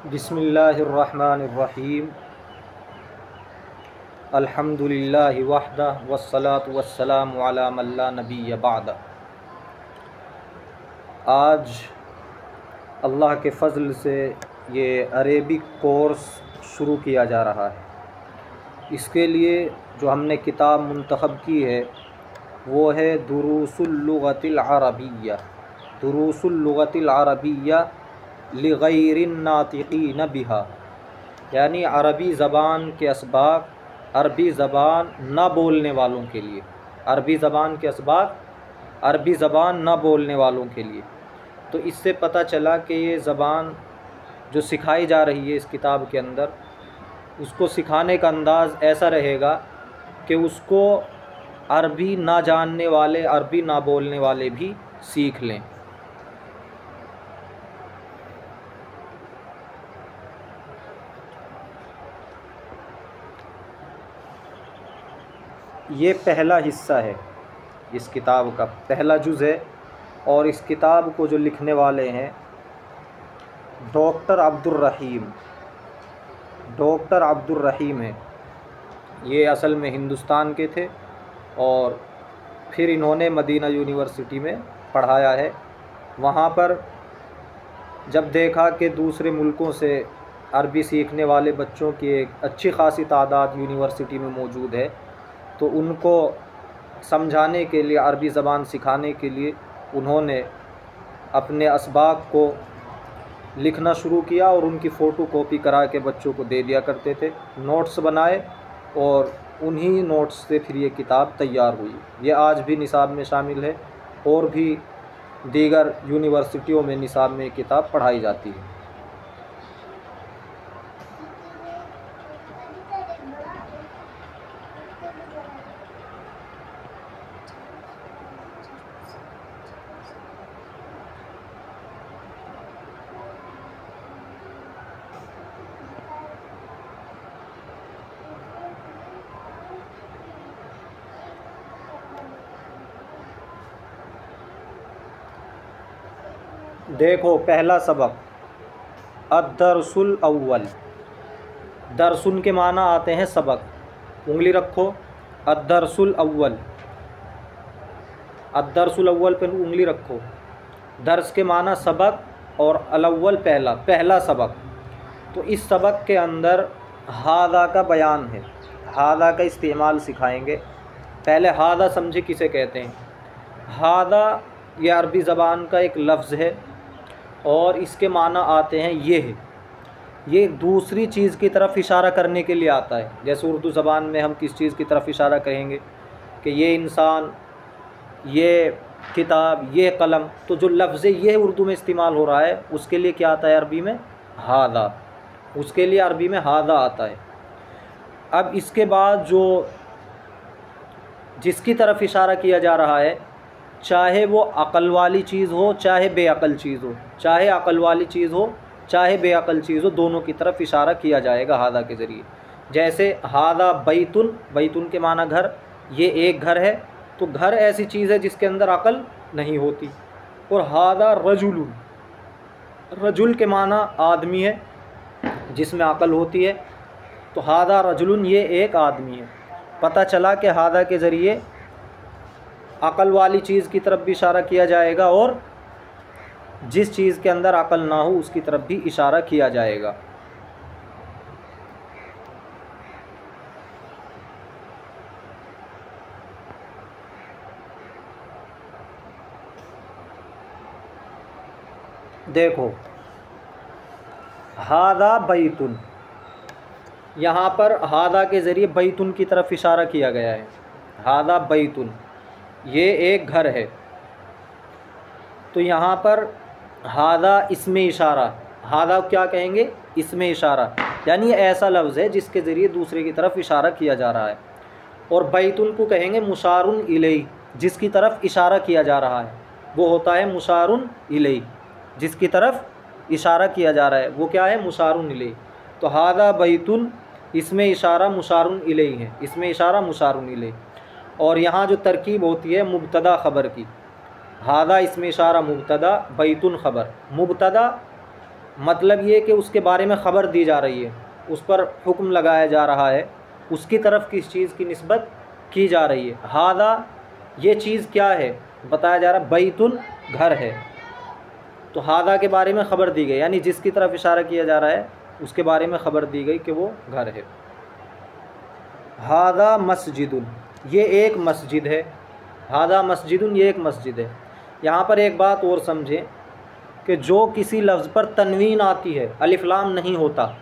बिस्मिल्लाहिर्रहमानिर्रहीम। अल्हम्दुलिल्लाहि वहदा वस्सलातु वस्सलामु अला मन ला नबिय्य बअदा। आज अल्लाह के फ़ज़ल से ये अरेबिक कोर्स शुरू किया जा रहा है। इसके लिए जो हमने किताब मुंतखब की है वो है दुरूसुल लुग़तिल अरबिय्या, दुरूसुल लुग़तिल अरबिय्या लिग़ैरिन नातिक़ीन बिहा, यानी अरबी ज़बान के असबाब अरबी ज़बान न बोलने वालों के लिए, अरबी ज़बान के असबाब अरबी ज़बान न बोलने वालों के लिए। तो इससे पता चला कि ये ज़बान जो सिखाई जा रही है इस किताब के अंदर, उसको सिखाने का अंदाज़ ऐसा रहेगा कि उसको अरबी ना जानने वाले, अरबी ना बोलने वाले भी सीख लें। ये पहला हिस्सा है, इस किताब का पहला जुज़ है। और इस किताब को जो लिखने वाले हैं डॉक्टर अब्दुर रहीम हैं। ये असल में हिंदुस्तान के थे और फिर इन्होंने मदीना यूनिवर्सिटी में पढ़ाया है। वहाँ पर जब देखा कि दूसरे मुल्कों से अरबी सीखने वाले बच्चों की एक अच्छी खासी तादाद यूनिवर्सिटी में मौजूद है, तो उनको समझाने के लिए, अरबी ज़बान सिखाने के लिए उन्होंने अपने असबाक को लिखना शुरू किया और उनकी फ़ोटो कॉपी करा के बच्चों को दे दिया करते थे। नोट्स बनाए और उन्हीं नोट्स से फिर ये किताब तैयार हुई। ये आज भी निसाब में शामिल है और भी दीगर यूनिवर्सिटियों में निसाब में किताब पढ़ाई जाती है। देखो, पहला सबक अद्दरसुल अव्वल। दरसुन के माना आते हैं सबक। उंगली रखो, अद्दरसुल अव्वल, अद्दरसुल अव्वल पर उंगली रखो। दर्स के माना सबक और अलअव्वल पहला, पहला सबक। तो इस सबक के अंदर हादा का बयान है, हादा का इस्तेमाल सिखाएंगे। पहले हादा समझे किसे कहते हैं। हादा ये अरबी ज़बान का एक लफ्ज़ है और इसके माना आते हैं ये है। ये दूसरी चीज़ की तरफ इशारा करने के लिए आता है। जैसे उर्दू ज़बान में हम किस चीज़ की तरफ इशारा करेंगे कि ये इंसान, ये किताब, ये कलम, तो जो लफ्ज़ ये उर्दू में इस्तेमाल हो रहा है उसके लिए क्या आता है अरबी में? हादा। उसके लिए अरबी में हादा आता है। अब इसके बाद जो जिसकी तरफ इशारा किया जा रहा है, चाहे वो अक़ल वाली चीज़ हो चाहे बेअक़ल चीज़ हो, चाहे अक़ल वाली चीज़ हो चाहे बेअक़ल चीज़ हो, दोनों की तरफ इशारा किया जाएगा हादा के ज़रिए। जैसे हादा बैतुन, बैतुन के माना घर, ये एक घर है, तो घर ऐसी चीज़ है जिसके अंदर अक़ल नहीं होती। और हादा रजुलुन, रजुल के माना आदमी है जिसमें अक़ल होती है, तो हादा रजुलुन, ये एक आदमी है। पता चला कि हादा के ज़रिए अक़ल वाली चीज़ की तरफ भी इशारा किया जाएगा और जिस चीज़ के अंदर अक़ल ना हो उसकी तरफ भी इशारा किया जाएगा। देखो, हादा बैतुन, यहाँ पर हादा के ज़रिए बैतुन की तरफ इशारा किया गया है। हादा बैतुन, ये एक घर है। तो यहाँ पर हादा इसमें इशारा, हादा क्या कहेंगे? इसमें इशारा, यानी ये ऐसा लफ्ज़ है जिसके ज़रिए दूसरे की तरफ इशारा किया जा रहा है। और बैतुन को कहेंगे मुशारुन इलैहि, जिसकी तरफ इशारा किया जा रहा है वो होता है मुशारुन इलैहि। जिसकी तरफ इशारा किया जा रहा है वो क्या है? मुशारुन इलैहि। तो हादा बैतुन, इसमें इशारा मुशारुन इलैहि है, इसमें इशारा मुशारुन इलैहि। और यहाँ जो तरकीब होती है मुब्तदा ख़बर की, हादा इसमें इशारा मुब्तदा, बैतुन ख़बर। मुब्तदा मतलब ये कि उसके बारे में ख़बर दी जा रही है, उस पर हुक्म लगाया जा रहा है, उसकी तरफ किस चीज़ की निस्बत की जा रही है। हादा ये चीज़ क्या है बताया जा रहा, बैतुन घर है, तो हादा के बारे में ख़बर दी गई, यानी जिसकी तरफ इशारा किया जा रहा है उसके बारे में ख़बर दी गई कि वो घर है। हादा मस्जिदुन ये एक मस्जिद है, हादा मस्जिदुन ये एक मस्जिद है। यहाँ पर एक बात और समझें कि जो किसी लफ्ज़ पर तनवीन आती है, अलिफ लाम नहीं होता,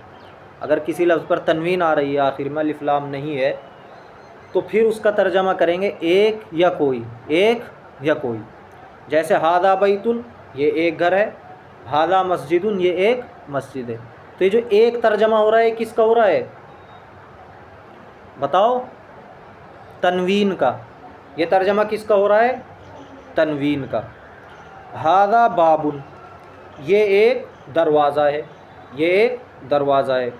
अगर किसी लफ्ज़ पर तनवीन आ रही है आखिर में अलिफ लाम नहीं है, तो फिर उसका तर्जमा करेंगे एक या कोई, एक या कोई। जैसे हादा बैतुन ये एक घर है, हादा मस्जिदुन ये एक मस्जिद है। तो ये जो एक तर्जमा हो रहा है किसका हो रहा है बताओ, तनवीन का। ये तर्जमा किसका हो रहा है, तनवीन का। हादा बाबुन ये एक दरवाज़ा है, ये एक दरवाज़ा है।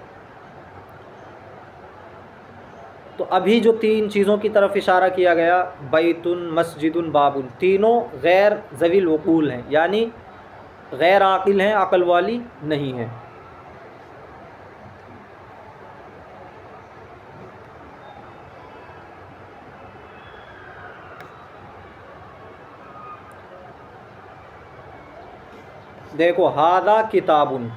तो अभी जो तीन चीज़ों की तरफ इशारा किया गया, बैतुन मस्जिदुन बाबुन, तीनों गैर ज़वील वक़ूल हैं, यानी गैर आकिल हैं, अक़ल वाली नहीं हैं। देखो हादा किताबुन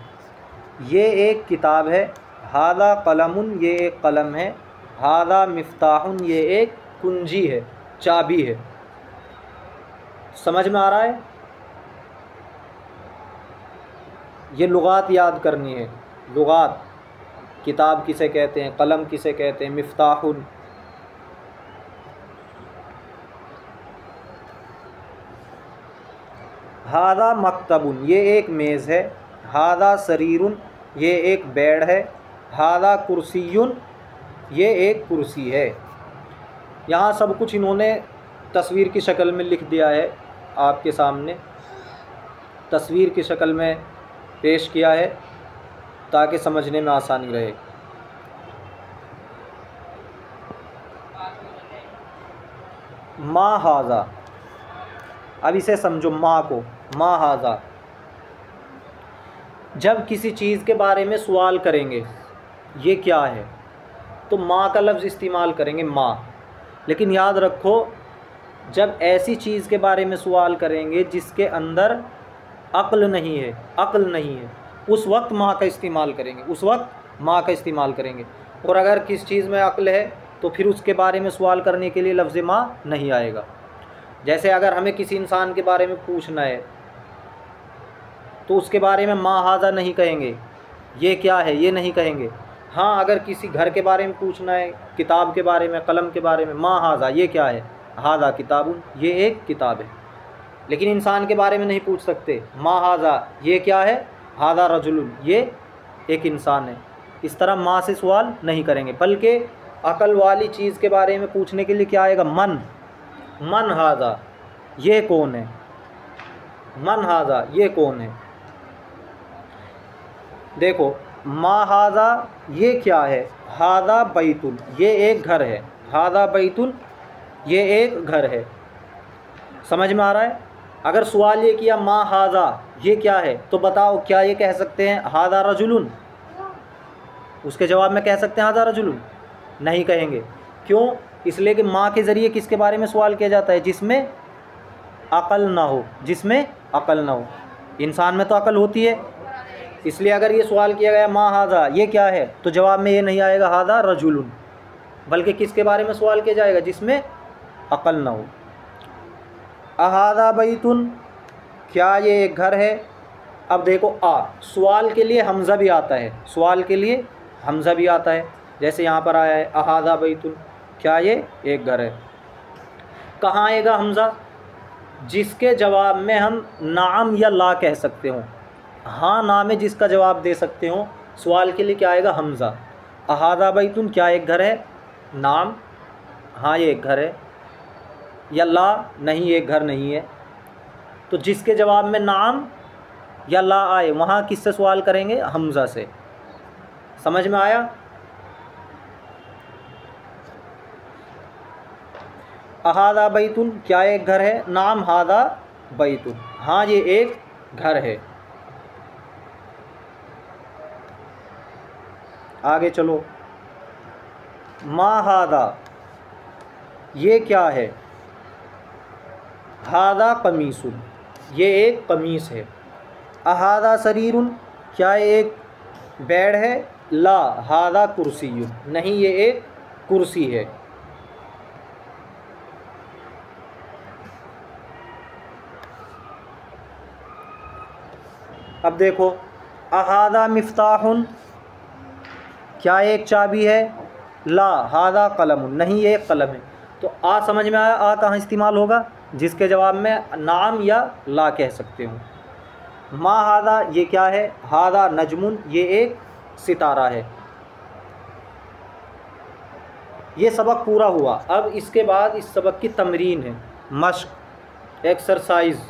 ये एक किताब है, हादा कलमुन ये एक कलम है, हादा मिफ्ताहुन ये एक कुंजी है, चाबी है। समझ में आ रहा है? ये लुगात याद करनी है, लुगात, किताब किसे कहते हैं, कलम किसे कहते हैं, मिफ्ताहुन। हादा मकतबुन ये एक मेज़ है, हादा सरीरुन ये एक बेड है, हादा कुर्सियुन ये एक कुर्सी है। यहाँ सब कुछ इन्होंने तस्वीर की शक्ल में लिख दिया है, आपके सामने तस्वीर की शक्ल में पेश किया है ताकि समझने में आसानी रहे। मा हाजा, अब इसे समझो, माँ को, मा हाजा। जब किसी चीज़ के बारे में सवाल करेंगे ये क्या है, तो माँ का लफ्ज़ इस्तेमाल करेंगे, माँ। लेकिन याद रखो जब ऐसी चीज़ के बारे में सवाल करेंगे जिसके अंदर अक्ल नहीं है, अक्ल नहीं है, उस वक्त माँ का इस्तेमाल करेंगे, उस वक्त माँ का इस्तेमाल करेंगे। और अगर किस चीज़ में अक्ल है तो फिर उसके बारे में सवाल करने के लिए लफ्ज़ माँ नहीं आएगा। जैसे अगर हमें किसी इंसान के बारे में पूछना है तो उसके बारे में मा हाजा नहीं कहेंगे, ये क्या है ये नहीं कहेंगे। हाँ, अगर किसी घर के बारे में पूछना है, किताब के बारे में, कलम के बारे में, मा हाजा ये क्या है, हाजा किताबुन ये एक किताब है। लेकिन इंसान के बारे में नहीं पूछ सकते, मा हाजा ये क्या है, हाजा रजुलुन ये एक इंसान है। इस तरह माँ से सवाल नहीं करेंगे, बल्कि अकल वाली चीज़ के बारे में पूछने के लिए क्या आएगा, मन, मन हाजा ये कौन है, मन हाजा ये कौन है। देखो मा हाजा ये क्या है, हादा बैतुन ये एक घर है, हादा बैतुन ये एक घर है। समझ में आ रहा है? अगर सवाल ये किया मा हाजा ये क्या है, तो बताओ क्या ये कह सकते हैं हादा रजुलुन? उसके जवाब में कह सकते हैं हादा रजुलुन? नहीं कहेंगे। क्यों? इसलिए कि माँ के ज़रिए किसके बारे में सवाल किया जाता है, जिसमें अक़ल ना हो, जिसमें अक़ल ना हो। इंसान में तो अक़ल होती है, इसलिए अगर ये सवाल किया गया मा हादा ये क्या है, तो जवाब में ये नहीं आएगा हादा रजुलुन, बल्कि किसके बारे में सवाल किया जाएगा, जिसमें अक़ल ना हो। अहादा बैतुन क्या ये एक घर है। अब देखो सवाल के लिए हमज़ा भी आता है, सवाल के लिए हमज़ा भी आता है। जैसे यहाँ पर आया है अहादा बैतुन क्या ये एक घर है। कहाँ आएगा हमज़ा? जिसके जवाब में हम नाम या ला कह सकते हो, हाँ ना में जिसका जवाब दे सकते हो, सवाल के लिए क्या आएगा, हमज़ा। अहादा बैतुन क्या एक घर है, नाम हाँ ये एक घर है, या ला नहीं एक घर नहीं है। तो जिसके जवाब में नाम या ला आए वहाँ किससे सवाल करेंगे, हमज़ा से। समझ में आया? अहादा बैतुन क्या एक घर है, नाम हादा बैतुन हाँ ये एक घर है। आगे चलो। मा हादा, ये क्या है? हादा कमीसुन, ये एक कमीस है। अहादा सरीरुन, क्या एक बेड है? ला हादा कुर्सीयुन, नहीं ये एक कुर्सी है। अब देखो, अहादा मिफ्ताहुन, क्या एक चाबी है? ला हादा कलमुन, नहीं ये एक कलम है। तो आ समझ में आया, आ कहाँ इस्तेमाल होगा? जिसके जवाब में नाम या ला कह सकते हो। मा हादा, ये क्या है? हादा नजमुन, ये एक सितारा है। ये सबक पूरा हुआ। अब इसके बाद इस सबक की तमरीन है, मश्क, एक्सरसाइज।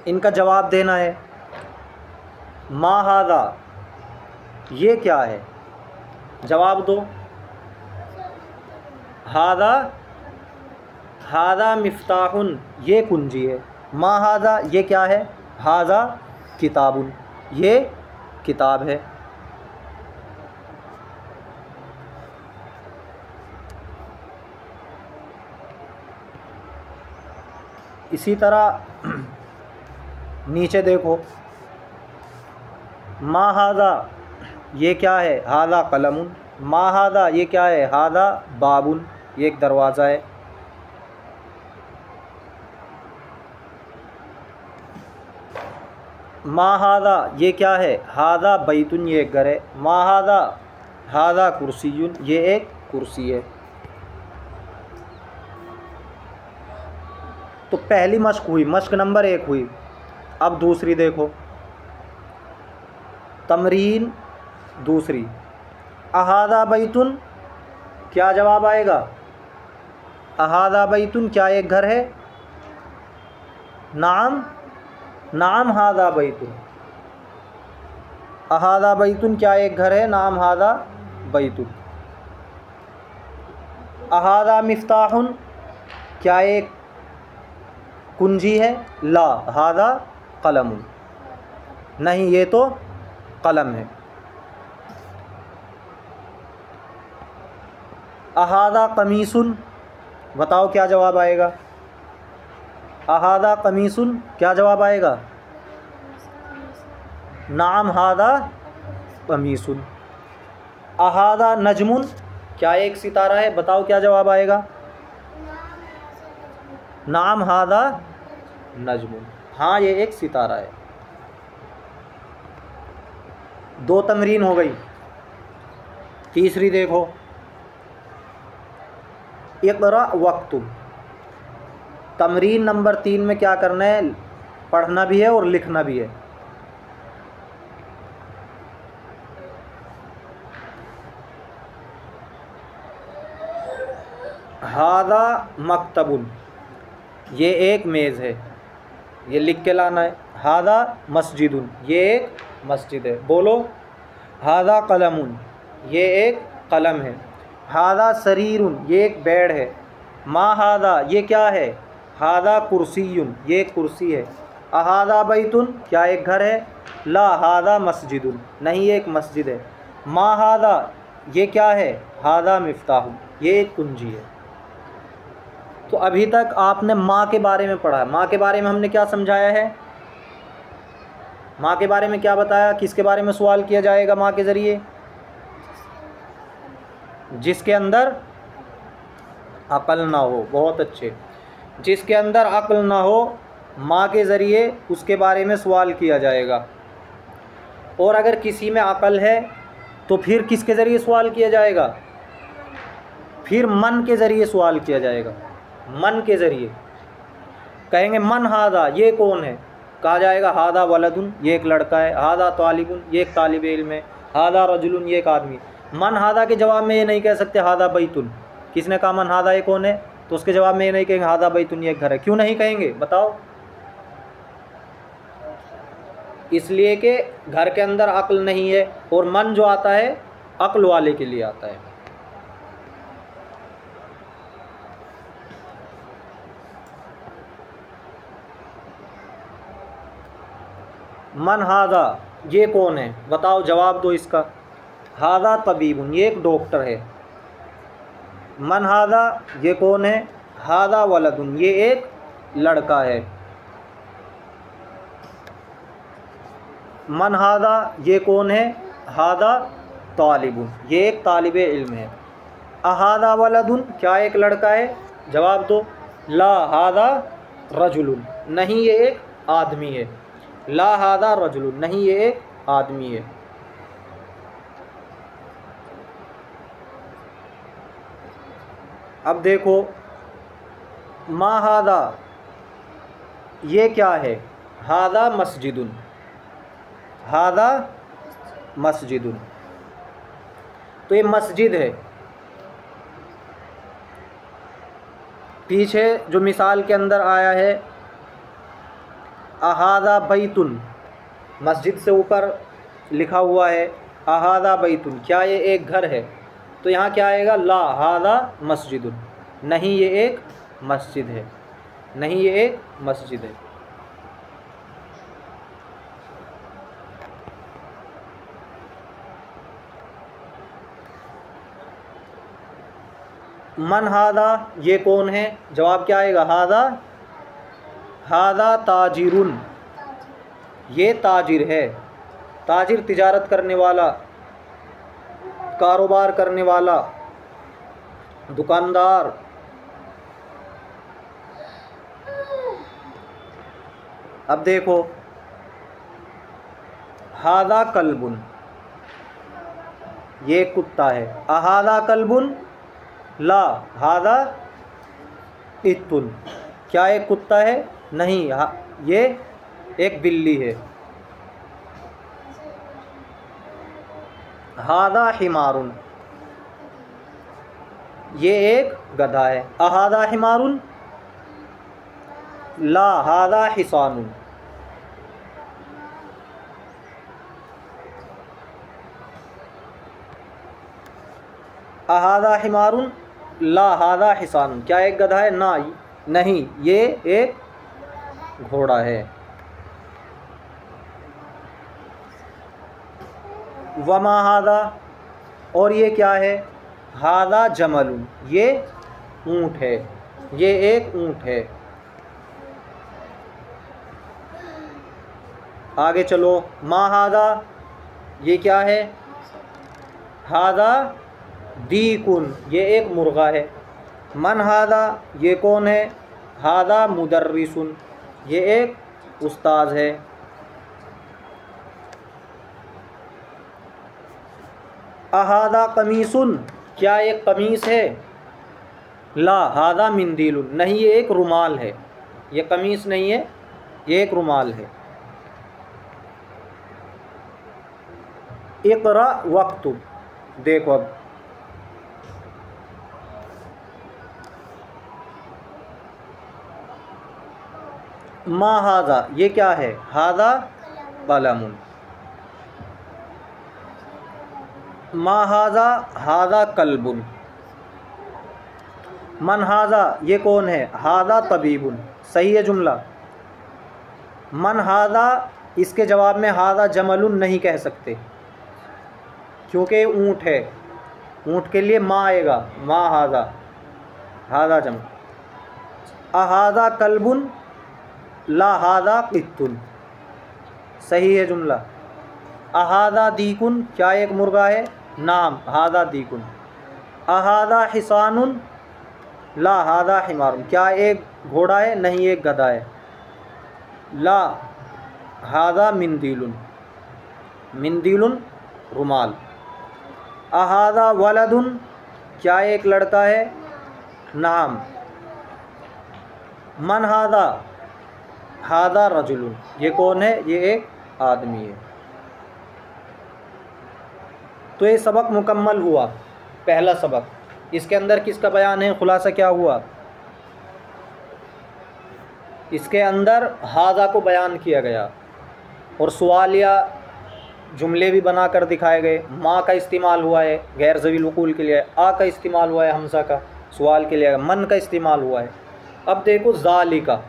इनका जवाब देना है। मा हादा, ये क्या है? जवाब दो। हादा, हादा मिफ्ताहुन, ये कुंजी है। मा हादा, ये क्या है? हादा किताबुन, ये किताब है। इसी तरह नीचे देखो, मा हादा, ये क्या है? हादा कलमुन। मा हादा, ये क्या है? हादा बाबुन, ये एक दरवाज़ा है। मा हादा, ये क्या है? हादा बैतुन, ये एक घर है। मा हादा, हादा कुर्सीयुन, ये एक कुर्सी है। तो पहली मश्क हुई, मश्क नंबर 1 हुई। अब दूसरी देखो, तमरीन दूसरी। अहादा बैतुन, क्या जवाब आएगा? अहादा बैतुन, क्या एक घर है? नाम, नाम हादा बैतुन। अहादा बैतुन, क्या एक घर है? नाम हादा बैतुन। अहादा मिफ्ताहुन, क्या एक कुंजी है? ला हादा कलमुन, नहीं ये तो कलम है। अहादा कमीसुन, बताओ क्या जवाब आएगा? अहादा कमीसुन, क्या जवाब आएगा? नाम हादा कमीसुन। अहादा नजमुन, क्या एक सितारा है? बताओ क्या जवाब आएगा? नाम हादा नजमुन, हाँ ये एक सितारा है। 2 तमरीन हो गई। तीसरी देखो, इक़रा वक्तुब। तमरीन नंबर 3 में क्या करना है? पढ़ना भी है और लिखना भी है। हादा मकतबुन, ये एक मेज़ है, ये लिख के लाना है। हादा मस्जिदुन, ये एक मस्जिद है। बोलो। हादा कलमुन, ये एक कलम है। हादा सरीरुन, ये एक बेड है। मा हादा, ये क्या है? हादा कुर्सीयुन, ये एक कुर्सी है। अहादा बैतुन, क्या एक घर है? ला हादा मस्जिदुन, नहीं ये एक मस्जिद है। मा हादा, ये क्या है? हादा मिफ्ताहुन, ये एक कुंजी है। तो अभी तक आपने माँ के बारे में पढ़ा। माँ के बारे में हमने क्या समझाया है? माँ के बारे में क्या बताया? किसके बारे में सवाल किया जाएगा माँ के ज़रिए? जिसके अंदर अक्ल ना हो। बहुत अच्छे। जिसके अंदर अक्ल ना हो, माँ के ज़रिए उसके बारे में सवाल किया जाएगा। और अगर किसी में अक्ल है तो फिर किसके ज़रिए सवाल किया जाएगा? फिर मन के ज़रिए सवाल किया जाएगा। मन के ज़रिए कहेंगे मन हादा, ये कौन है? कहा जाएगा हादा वलदुन, ये एक लड़का है। हादा तालिबुन, ये एक तालिब इल्म है। हादा रजुलुन, ये एक आदमी। मन हादा के जवाब में ये नहीं कह सकते हादा बैतुन। किसने कहा मन हादा ये कौन है? तो उसके जवाब में ये नहीं कहेंगे हादा बैतुन, ये एक घर है। क्यों नहीं कहेंगे बताओ? इसलिए कि घर के अंदर अक्ल नहीं है, और मन जो आता है अक्ल वाले के लिए आता है। मन हादा, ये कौन है, बताओ जवाब दो इसका। हादा तबीबुन, ये एक डॉक्टर है। मन हादा, ये कौन है। हादा वलदुन, ये एक लड़का है। मन हादा, ये कौन है। हादा तालिबुन, ये एक तालिब इल्म है। अहादा वलदुन, क्या एक लड़का है, जवाब दो। ला हादा रजुलुन, नहीं ये एक आदमी है। ला हादा रजुलुन, नहीं ये एक आदमी है। अब देखो मा हादा, ये क्या है। हादा मस्जिदुन, हादा मस्जिदुन, तो ये मस्जिद है। पीछे जो मिसाल के अंदर आया है अहादा बैतुन, मस्जिद से ऊपर लिखा हुआ है अहादा बैतुन, क्या ये एक घर है। तो यहाँ क्या आएगा, ला हादा मस्जिदुन, नहीं ये एक मस्जिद है, नहीं ये एक मस्जिद है। मन हादा, ये कौन है, जवाब क्या आएगा। हादा, हादा ताजिरुन, ये ताजिर है। ताजिर तिजारत करने वाला, कारोबार करने वाला, दुकानदार। अब देखो हादा कल्बुन, ये कुत्ता है। अहादा कल्बुन, ला हादा इत्तुन, क्या एक कुत्ता है, नहीं ये एक बिल्ली है। हादा हिमारुन, ये एक गधा है। अहादा हिमारुन, ला हादा हिसानुन, अहादा हिमारुन, ला हादा हिसानुन, क्या एक गधा है, ना नहीं ये एक घोड़ा है। वमा हादा, और ये क्या है। हादा जमलुन, ये ऊँट है, ये एक ऊँट है। आगे चलो मा हादा, ये क्या है। हादा दीकुन, ये एक मुर्गा है। मन हादा, ये कौन है। हादा मुदर्रिसुन, ये एक उस्ताद है। अहादा कमीसुन, क्या एक कमीस है। ला हादा मिंदीलुन, नहीं ये एक रुमाल है, ये कमीस नहीं है, ये एक रुमाल है। इक़रा वक्तुब, देखो अब मा हादा, ये क्या है। हादा कलमुन, मा हादा, हादा कल्बुन। मन हादा, ये कौन है। हादा तबीबुन, सही है जुमला। मन हादा, इसके जवाब में हादा जमलुन नहीं कह सकते क्योंकि ऊँट है, ऊँट के लिए मा आएगा। मा हादा, हादा जम। अहादा कल्बुन, ला हादा क़ित्तुन, सही है जुमला। अहादा दीकुन, क्या एक मुर्गा है। नाम हादा दीकुन। अहादा हिसानुन, ला हादा हिमारुन, क्या एक घोड़ा है, नहीं एक गधा है। ला हादा मिंदीलुन, मिंदीलुन रुमाल। अहादा वलदुन, क्या एक लड़का है। नाम। मन हादा, हादा रजुलुन, ये कौन है, ये एक आदमी है। तो ये सबक मुकम्मल हुआ, पहला सबक। इसके अंदर किसका बयान है, खुलासा क्या हुआ। इसके अंदर हादा को बयान किया गया और सवालिया जुमले भी बना कर दिखाए गए। माँ का इस्तेमाल हुआ है गैर ज़वील वक़ूल के लिए, आ का इस्तेमाल हुआ है हमज़ा का सवाल के लिए, मन का इस्तेमाल हुआ है। अब देखो ज़ालिका,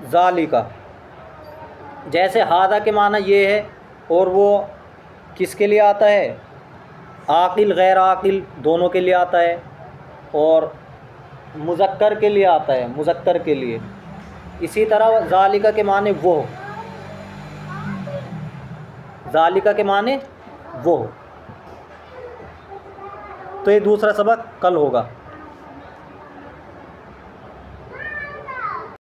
ज़ालिका, जैसे हादा के माना ये है, और वो किसके लिए आता है, आकिल गैर आकिल दोनों के लिए आता है, और मुज़क्कर के लिए आता है, मुज़क्कर के लिए। इसी तरह ज़ालिका के माने वो, ज़ालिका के माने वो। तो ये दूसरा सबक कल होगा।